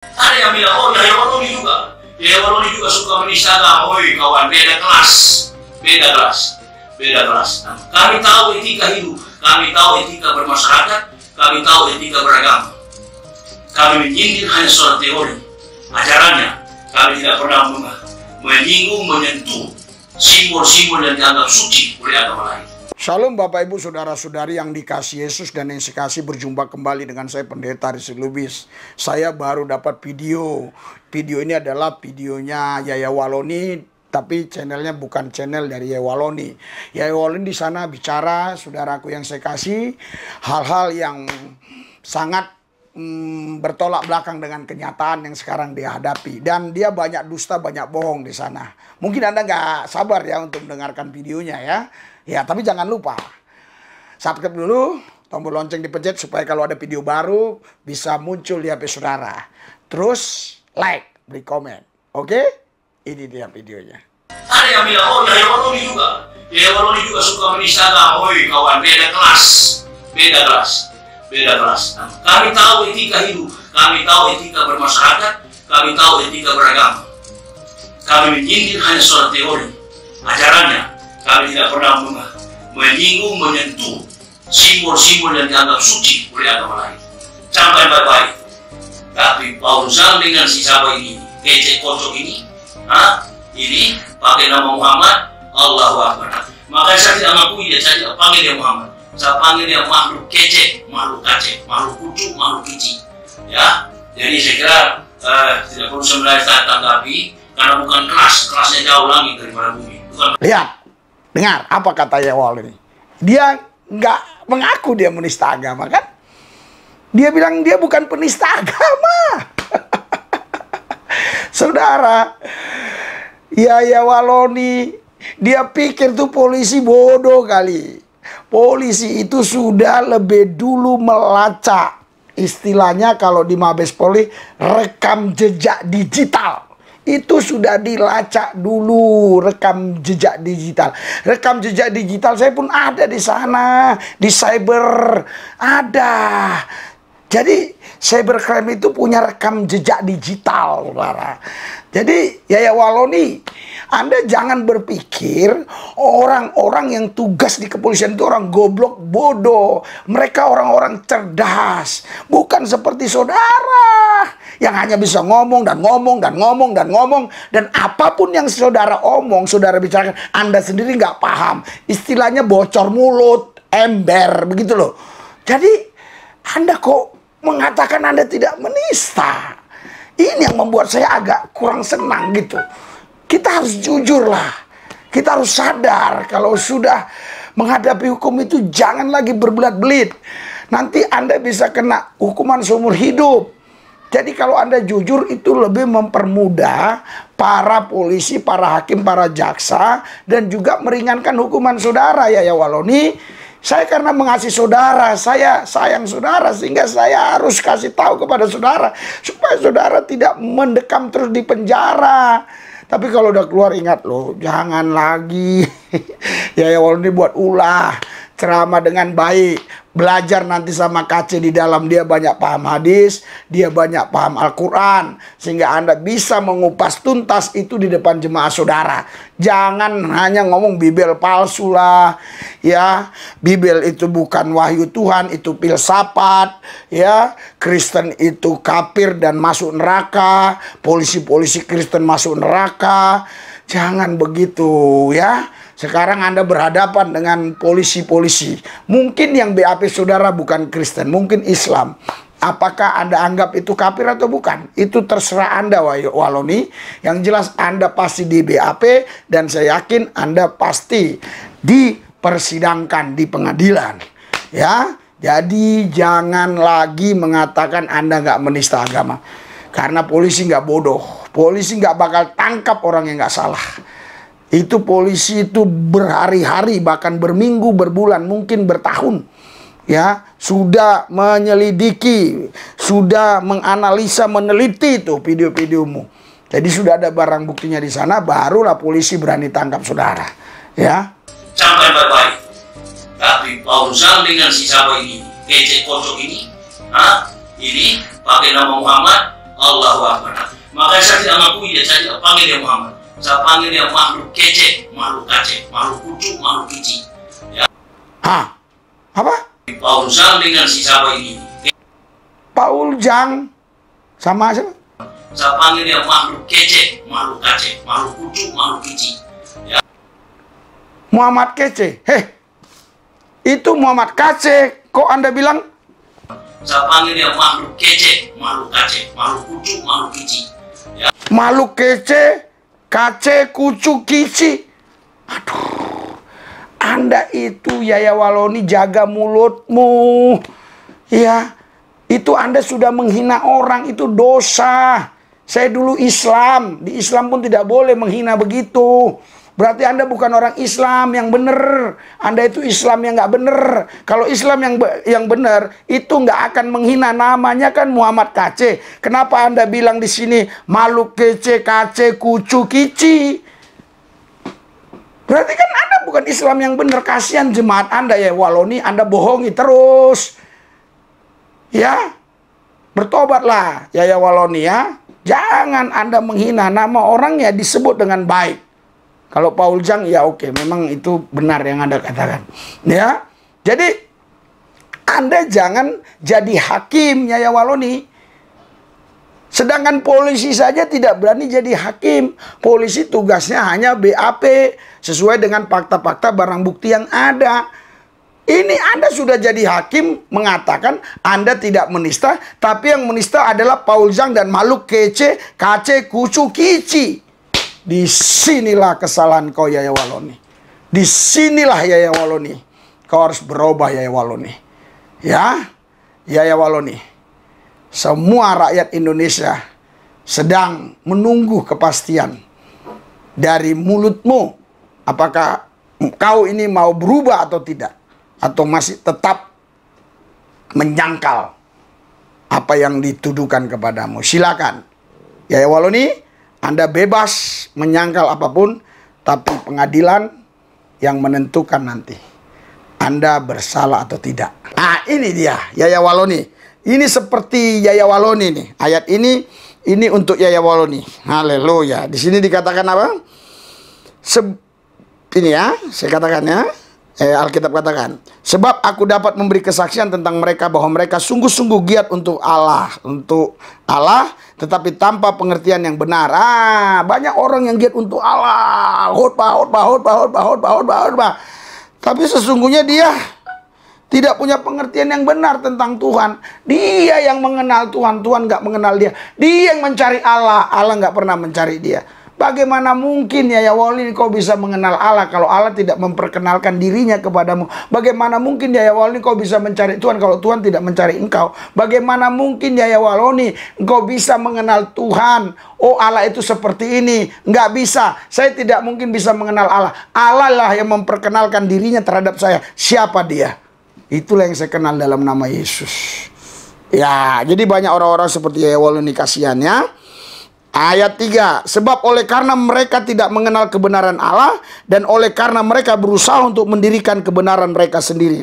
Ada yang bilang, oh Yahya Waloni juga. Yahya Waloni juga suka menista agama. Oi kawan, beda kelas. Beda kelas. Beda kelas. Nah, kami tahu etika hidup. Kami tahu etika bermasyarakat. Kami tahu etika beragama. Kami menyindir hanya soal teori. Ajarannya, kami tidak pernah menyinggung, menyentuh simbol-simbol yang dianggap suci oleh agama lain. Shalom Bapak Ibu Saudara-saudari yang dikasihi Yesus dan yang dikasihi, berjumpa kembali dengan saya Pendeta Rizky Lubis. Saya baru dapat video ini adalah videonya Yahya Waloni, tapi channelnya bukan channel dari Yahya Waloni. Yahya Waloni di sana bicara, saudaraku yang saya kasih, hal-hal yang sangat bertolak belakang dengan kenyataan yang sekarang dia hadapi, dan dia banyak dusta, banyak bohong di sana. Mungkin Anda nggak sabar ya untuk mendengarkan videonya ya, tapi jangan lupa subscribe dulu, tombol lonceng dipencet supaya kalau ada video baru bisa muncul di HP saudara. Terus like, beri komen. Oke? Ini dia videonya. Ada yang bilang, oh Yahya Waloni juga. Yahya Waloni juga suka menista agama. Oi kawan, beda kelas. Beda kelas. Beda kelas. Nah, kami tahu etika hidup. Kami tahu etika bermasyarakat. Kami tahu etika beragama. Kami menyindir hanya soal teori. Ajarannya, kami tidak pernah menyinggung, menyentuh simbol-simbol yang dianggap suci oleh agama lain. Sampai baik-baik. Tapi Paulus dengan si siapa ini, kecek kocok ini, ini pakai nama Muhammad, Allahu Akbar. Makanya saya tidak mengakui dia, saya tidak panggil dia Muhammad. Saya panggil dia makhluk kecek, makhluk kacek, makhluk kucuk, makhluk kici. Ya, jadi saya kira tidak perlu sebenarnya saya tanggapi, karena bukan kelasnya jauh lagi daripada bumi. Bukan. Lihat, dengar apa kata Yahya Waloni. Dia nggak mengaku dia menista agama kan? Dia bilang dia bukan penista agama. Saudara, Yahya Waloni, dia pikir tuh polisi bodoh kali. Polisi itu sudah lebih dulu melacak, istilahnya kalau di Mabes Polri, rekam jejak digital. Itu sudah dilacak dulu, rekam jejak digital. Rekam jejak digital saya pun ada di sana, di cyber ada. Jadi cybercrime itu punya rekam jejak digital, saudara. Jadi Yahya Waloni, Anda jangan berpikir orang-orang yang tugas di kepolisian itu orang goblok, bodoh. Mereka orang-orang cerdas. Bukan seperti saudara yang hanya bisa ngomong dan ngomong dan ngomong dan ngomong. Dan apapun yang saudara omong, saudara bicarakan, Anda sendiri nggak paham. Istilahnya bocor mulut, ember, begitu loh. Jadi Anda kok mengatakan Anda tidak menista? Ini yang membuat saya agak kurang senang gitu. Kita harus jujur lah. Kita harus sadar kalau sudah menghadapi hukum itu jangan lagi berbelit-belit. Nanti Anda bisa kena hukuman seumur hidup. Jadi kalau Anda jujur itu lebih mempermudah para polisi, para hakim, para jaksa, dan juga meringankan hukuman saudara. Yahya Waloni, saya karena mengasihi saudara, saya sayang saudara, sehingga saya harus kasih tahu kepada saudara supaya saudara tidak mendekam terus di penjara. Tapi kalau udah keluar, ingat loh, jangan lagi. Yahya Waloni buat ulah, ceramah dengan baik. Belajar nanti sama KC di dalam, dia banyak paham hadis, dia banyak paham Al-Quran, sehingga Anda bisa mengupas tuntas itu di depan jemaah saudara. Jangan hanya ngomong Bibel palsu lah, ya. Bibel itu bukan wahyu Tuhan, itu filsafat, ya. Kristen itu kafir dan masuk neraka, polisi-polisi Kristen masuk neraka. Jangan begitu, ya. Sekarang Anda berhadapan dengan polisi-polisi. Mungkin yang BAP saudara bukan Kristen, mungkin Islam. Apakah Anda anggap itu kafir atau bukan? Itu terserah Anda, Waloni. Yang jelas Anda pasti di BAP, dan saya yakin Anda pasti dipersidangkan di pengadilan. Ya, jadi jangan lagi mengatakan Anda nggak menista agama. Karena polisi nggak bodoh. Polisi nggak bakal tangkap orang yang nggak salah. Itu polisi itu berhari-hari, bahkan berminggu, berbulan, mungkin bertahun, ya, sudah menyelidiki, sudah menganalisa, meneliti itu video-videomu. Jadi sudah ada barang buktinya di sana, barulah polisi berani tangkap saudara, ya. Sampai baik-baik. Tapi Paulus dengan si siapa ini, kecek kocok ini, ini pakai nama Muhammad, Allahu Akbar. Makanya saya tidak mengakui dia, saya tidak panggil dia Muhammad. Saya panggil dia makhluk kece, makhluk kace, makhluk kucu, makhluk kici. Ya. Hah? Apa? Paul Zhang dengan si siapa ini? Paul Zhang sama siapa? Saya panggil dia makhluk kece, makhluk kace, makhluk kucu, makhluk kici. Ya. Muhammad kece. Itu Muhammad kace. Kok Anda bilang? Saya panggil dia makhluk kece, makhluk kace, makhluk kucu, makhluk kici. Ya. Makhluk kece, kace, kucu, kici. Aduh. Anda itu Yaya Waloni jaga mulutmu. Ya. Itu Anda sudah menghina orang, itu dosa. Saya dulu Islam, di Islam pun tidak boleh menghina begitu. Berarti Anda bukan orang Islam yang benar. Anda itu Islam yang nggak benar. Kalau Islam yang benar, itu nggak akan menghina. Namanya kan Muhammad Kace. Kenapa Anda bilang di sini makhluk kece, kace, kucu, kici? Berarti kan Anda bukan Islam yang benar. Kasihan jemaat Anda ya Waloni, Anda bohongi terus. Ya, bertobatlah ya Waloni ya. Jangan Anda menghina, nama orangnya disebut dengan baik. Kalau Paul Zhang ya oke, memang itu benar yang Anda katakan. Ya. Jadi Anda jangan jadi hakim ya Waloni. Sedangkan polisi saja tidak berani jadi hakim. Polisi tugasnya hanya BAP sesuai dengan fakta-fakta barang bukti yang ada. Ini Anda sudah jadi hakim mengatakan Anda tidak menista, tapi yang menista adalah Paul Zhang dan makhluk kece, kace, kucu, kici. Disinilah kesalahan kau Yaya Waloni. Disinilah Yaya Waloni. Kau harus berubah Yaya Waloni. Ya, Yaya Waloni. Semua rakyat Indonesia sedang menunggu kepastian dari mulutmu. Apakah kau ini mau berubah atau tidak? Atau masih tetap menyangkal apa yang dituduhkan kepadamu. Silakan Yaya Waloni, Anda bebas menyangkal apapun, tapi pengadilan yang menentukan nanti Anda bersalah atau tidak. Nah ini dia Yaya Waloni. Ini seperti Yaya Waloni nih. Ayat ini untuk Yaya Waloni. Haleluya. Di sini dikatakan apa? Ini ya, saya katakan ya. Alkitab katakan, sebab aku dapat memberi kesaksian tentang mereka bahwa mereka sungguh-sungguh giat untuk Allah, tetapi tanpa pengertian yang benar. Banyak orang yang giat untuk Allah, khotbah. Tapi sesungguhnya dia tidak punya pengertian yang benar tentang Tuhan. Dia yang mengenal Tuhan, Tuhan nggak mengenal dia. Dia yang mencari Allah, Allah nggak pernah mencari dia. Bagaimana mungkin Yaya Waloni kau bisa mengenal Allah kalau Allah tidak memperkenalkan dirinya kepadamu? Bagaimana mungkin Yaya Waloni kau bisa mencari Tuhan kalau Tuhan tidak mencari engkau? Bagaimana mungkin Yaya Waloni kau bisa mengenal Tuhan? Oh Allah itu seperti ini. Nggak bisa. Saya tidak mungkin bisa mengenal Allah. Allah lah yang memperkenalkan dirinya terhadap saya. Siapa dia? Itulah yang saya kenal dalam nama Yesus. Ya, jadi banyak orang-orang seperti Yaya Waloni kasihannya. Ayat 3, sebab oleh karena mereka tidak mengenal kebenaran Allah dan oleh karena mereka berusaha untuk mendirikan kebenaran mereka sendiri.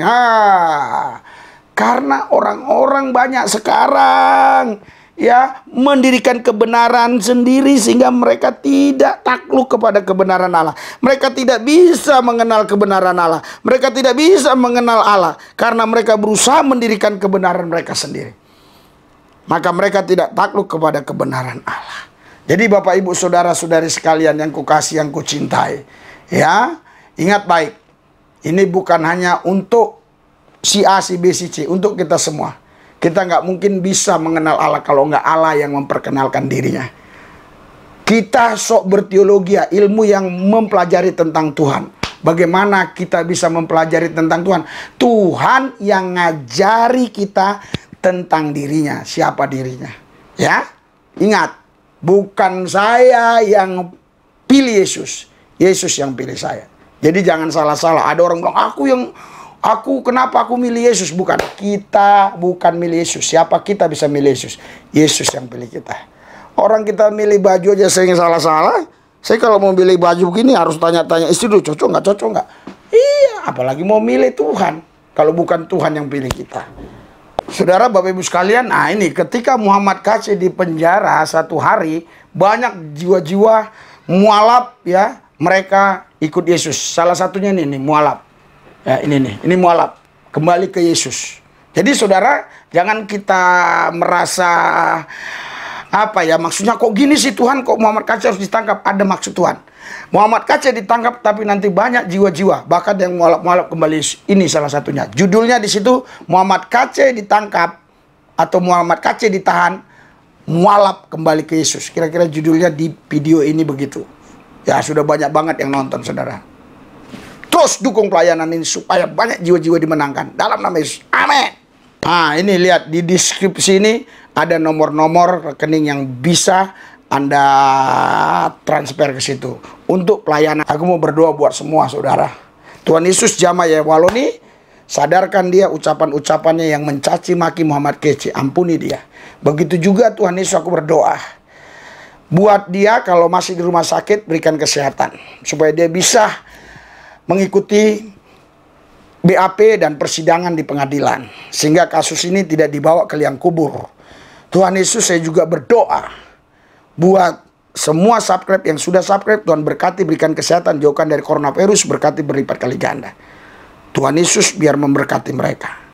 Karena orang-orang banyak sekarang ya mendirikan kebenaran sendiri sehingga mereka tidak takluk kepada kebenaran Allah. Mereka tidak bisa mengenal kebenaran Allah. Mereka tidak bisa mengenal Allah karena mereka berusaha mendirikan kebenaran mereka sendiri. Maka mereka tidak takluk kepada kebenaran Allah. Jadi Bapak Ibu Saudara-saudari sekalian yang kukasih, yang kucintai, ya, ingat baik, ini bukan hanya untuk si A, si B, si C, untuk kita semua. Kita nggak mungkin bisa mengenal Allah kalau nggak Allah yang memperkenalkan dirinya. Kita sok berteologi, ilmu yang mempelajari tentang Tuhan. Bagaimana kita bisa mempelajari tentang Tuhan? Tuhan yang ngajari kita tentang dirinya, siapa dirinya. Ya, ingat. Bukan saya yang pilih Yesus. Yesus yang pilih saya. Jadi jangan salah-salah. Ada orang bilang, kenapa aku milih Yesus? Bukan. Kita bukan milih Yesus. Siapa kita bisa milih Yesus? Yesus yang pilih kita. Orang kita milih baju aja sering salah-salah. Saya kalau mau milih baju begini harus tanya-tanya istri dulu, cocok nggak? Iya, apalagi mau milih Tuhan. Kalau bukan Tuhan yang pilih kita. Saudara, Bapak Ibu sekalian, nah ini ketika Muhammad KC di penjara 1 hari, banyak jiwa-jiwa mualaf ya, mereka ikut Yesus. Salah satunya ini mualaf. Ya, ini mualaf, kembali ke Yesus. Jadi saudara, jangan kita merasa apa ya, maksudnya kok gini sih Tuhan, kok Muhammad KC harus ditangkap? Ada maksud Tuhan. Muhammad KC ditangkap, tapi nanti banyak jiwa-jiwa, bahkan yang mualaf-mualaf kembali. Ini salah satunya. Judulnya di situ, Muhammad KC ditangkap atau Muhammad KC ditahan, mualaf kembali ke Yesus. Kira-kira judulnya di video ini begitu. Ya, sudah banyak banget yang nonton, saudara. Terus dukung pelayanan ini supaya banyak jiwa-jiwa dimenangkan dalam nama Yesus. Amin. Nah, ini lihat di deskripsi ini ada nomor-nomor rekening yang bisa Anda transfer ke situ untuk pelayanan. Aku mau berdoa buat semua saudara. Tuhan Yesus jamah ya Waloni, sadarkan dia ucapan-ucapannya yang mencaci maki Muhammad KC, ampuni dia. Begitu juga Tuhan Yesus, aku berdoa buat dia kalau masih di rumah sakit, berikan kesehatan supaya dia bisa mengikuti BAP dan persidangan di pengadilan, sehingga kasus ini tidak dibawa ke liang kubur. Tuhan Yesus, saya juga berdoa buat semua subscribe yang sudah subscribe, Tuhan berkati, berikan kesehatan, jauhkan dari coronavirus, berkati berlipat kali ganda. Tuhan Yesus biar memberkati mereka.